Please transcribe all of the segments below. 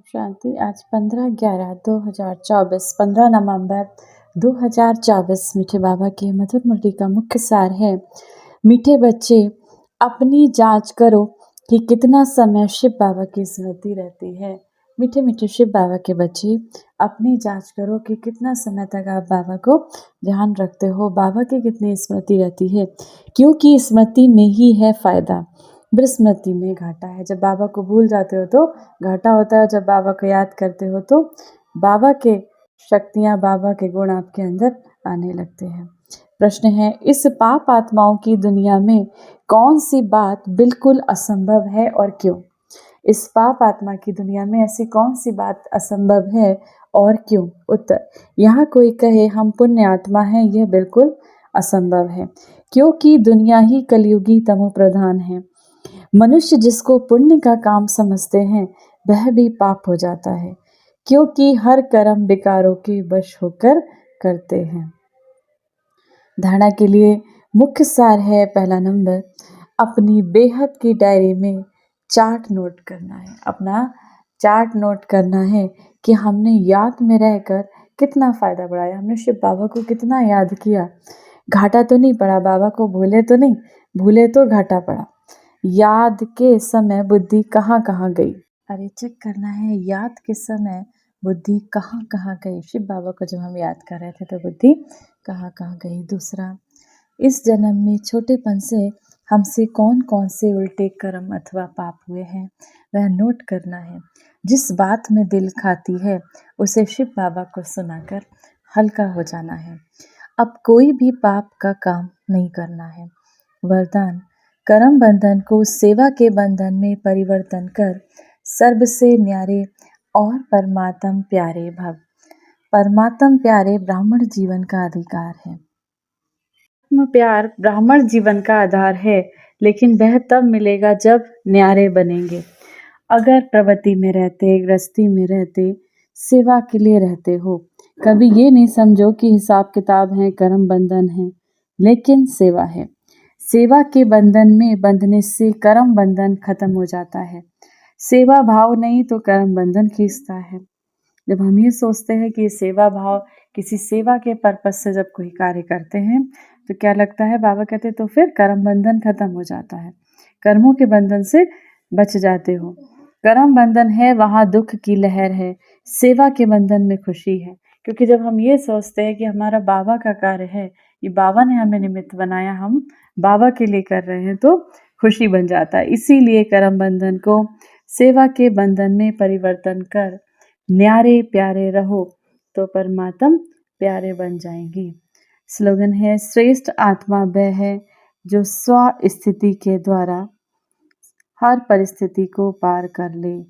शांति। आज 15/11/2024 15 नवंबर 2024 मीठे बाबा के मधुर मुरली का मुख्य सार है। मीठे बच्चे, अपनी जांच करो कि कितना समय शिव बाबा की स्मृति रहती है। मीठे मीठे शिव बाबा के बच्चे, अपनी जांच करो कि कितना समय तक आप बाबा को ध्यान रखते हो, बाबा की कितनी स्मृति रहती है, क्योंकि स्मृति में ही है फायदा, विस्मृति में घाटा है। जब बाबा को भूल जाते हो तो घाटा होता है, जब बाबा को याद करते हो तो बाबा के शक्तियाँ, बाबा के गुण आपके अंदर आने लगते हैं। प्रश्न है, इस पाप आत्माओं की दुनिया में कौन सी बात बिल्कुल असंभव है और क्यों? इस पाप आत्मा की दुनिया में ऐसी कौन सी बात असंभव है और क्यों? उत्तर, यहाँ कोई कहे हम पुण्य आत्मा हैं, यह बिल्कुल असंभव है, क्योंकि दुनिया ही कलयुगी तमो प्रधान है। मनुष्य जिसको पुण्य का काम समझते हैं वह भी पाप हो जाता है, क्योंकि हर कर्म विकारों के वश होकर करते हैं। धारणा के लिए मुख्य सार है, पहला नंबर, अपनी बेहद की डायरी में चार्ट नोट करना है। अपना चार्ट नोट करना है कि हमने याद में रहकर कितना फ़ायदा बढ़ाया, हमने शिव बाबा को कितना याद किया, घाटा तो नहीं पड़ा, बाबा को भूले तो नहीं, भूले तो घाटा पड़ा। याद के समय बुद्धि कहाँ कहाँ गई, अरे चेक करना है, याद के समय बुद्धि कहाँ कहाँ गई। शिव बाबा को जब हम याद कर रहे थे तो बुद्धि कहाँ कहाँ गई। दूसरा, इस जन्म में छोटेपन से हमसे कौन कौन से उल्टे कर्म अथवा पाप हुए हैं वह नोट करना है। जिस बात में दिल खाती है उसे शिव बाबा को सुनाकर हल्का हो जाना है। अब कोई भी पाप का काम नहीं करना है। वरदान, कर्म बंधन को सेवा के बंधन में परिवर्तन कर सर्व से न्यारे और परमात्म प्यारे भव। परमात्म प्यारे ब्राह्मण जीवन का अधिकार है। आत्म प्यार ब्राह्मण जीवन का आधार है, लेकिन वह तब मिलेगा जब न्यारे बनेंगे। अगर प्रवृत्ति में रहते, गृहस्थी में रहते, सेवा के लिए रहते हो, कभी ये नहीं समझो कि हिसाब किताब है, कर्म बंधन है, लेकिन सेवा है। सेवा के बंधन में बंधने से कर्म बंधन खत्म हो जाता है। सेवा भाव नहीं तो कर्म बंधन खींचता है। जब हम ये सोचते हैं कि सेवा भाव, किसी सेवा के पर्पस से जब कोई कार्य करते हैं तो क्या लगता है, बाबा कहते तो फिर कर्म बंधन खत्म हो जाता है, कर्मों के बंधन से बच जाते हो। कर्म बंधन है वहाँ दुख की लहर है, सेवा के बंधन में खुशी है। क्योंकि जब हम ये सोचते हैं कि हमारा बाबा का कार्य है, ये बाबा ने हमें निमित्त बनाया, हम बाबा के लिए कर रहे हैं, तो खुशी बन जाता है। इसीलिए कर्म बंधन को सेवा के बंधन में परिवर्तन कर न्यारे प्यारे रहो तो परमात्म प्यारे बन जाएंगी। स्लोगन है, श्रेष्ठ आत्मा वह है जो स्व स्थिति के द्वारा हर परिस्थिति को पार कर ले।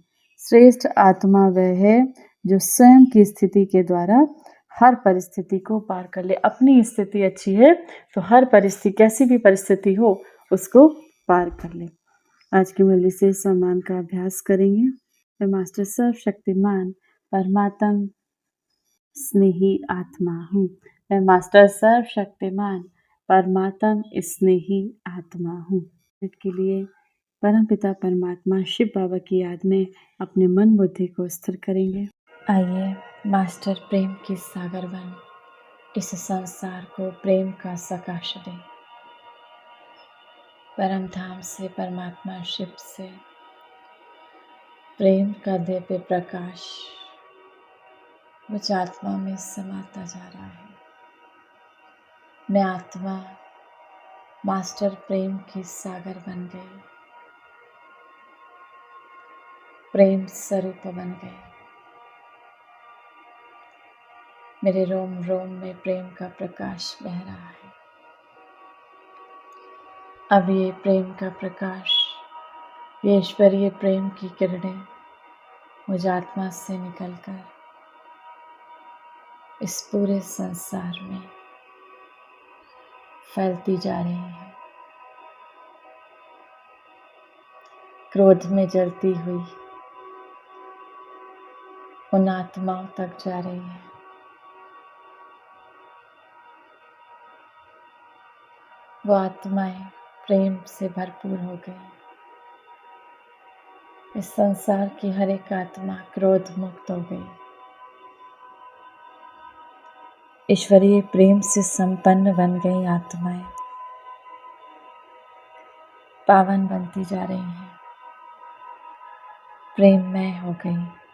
श्रेष्ठ आत्मा वह है जो स्वयं की स्थिति के द्वारा हर परिस्थिति को पार कर ले। अपनी स्थिति अच्छी है तो हर परिस्थिति, कैसी भी परिस्थिति हो, उसको पार कर ले। आज की मुरली से सम्मान का अभ्यास करेंगे। मैं मास्टर सर्वशक्तिमान परमात्म स्नेही आत्मा हूँ। मैं मास्टर सर्वशक्तिमान परमात्म स्नेही आत्मा हूँ। इसके लिए परमपिता परमात्मा शिव बाबा की याद में अपने मन बुद्धि को स्थिर करेंगे। आइए मास्टर प्रेम की सागर बन इस संसार को प्रेम का सकाश दें। परम धाम से, परमात्मा शिव से प्रेम का दिव्य प्रकाश मुझ आत्मा में समाता जा रहा है। मैं आत्मा मास्टर प्रेम की सागर बन गई, प्रेम स्वरूप बन गई। मेरे रोम रोम में प्रेम का प्रकाश बह रहा है। अब ये प्रेम का प्रकाश, ये ईश्वरीय प्रेम की किरणें मुझ आत्मा से निकलकर इस पूरे संसार में फैलती जा रही है। क्रोध में जलती हुई उन आत्माओं तक जा रही है। वो आत्माएं प्रेम से भरपूर हो गई। इस संसार की हर एक आत्मा क्रोध मुक्त हो गई, ईश्वरीय प्रेम से संपन्न बन गई आत्माएं पावन बनती जा रही हैं, प्रेममय हो गई।